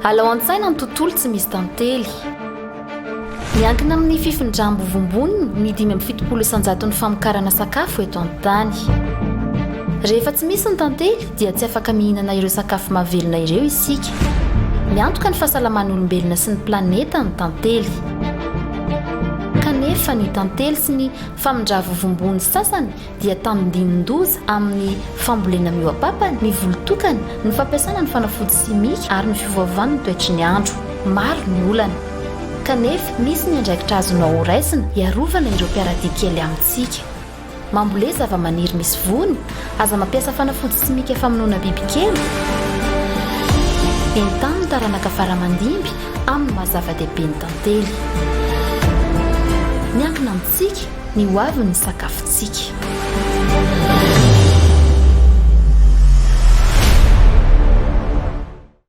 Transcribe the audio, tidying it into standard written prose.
alao an-tsaina ny tontolo tsy misy tantely. Miankina amin'ny fifindrambo vomboniny ny 5.7 isanjaton'ny famokarana sakafo eto an-tany. Rehefa tsy misy ny tantely dia tsy afaka mihinana ireo sakafo mahavelona ireo isika. Miantoka ny fahasalaman'ny olombelona sy ny planeta ny tantely. Kanefa ny tantely sy ny famindravo vombony sasany dia tandimin-doza amin'ny fambolena mioapapany, ny volotokana, ny fampiasana ny fanafody simika ary ny fiovaovan'ny toetry ny andro. Maro ny olana. Kanefa misy ny andraikitra azonao horaisina hiarovana ireo mpiaradia kely amintsika. Mambolea zava-maniry misy vony, aza mampiasa fanafody simika famonoana bibikely. Entany ny taranaka faramandimby amin'ny mahazava-dehibe ny tantely. Miankina amintsika ny hoavin'ny sakafontsika.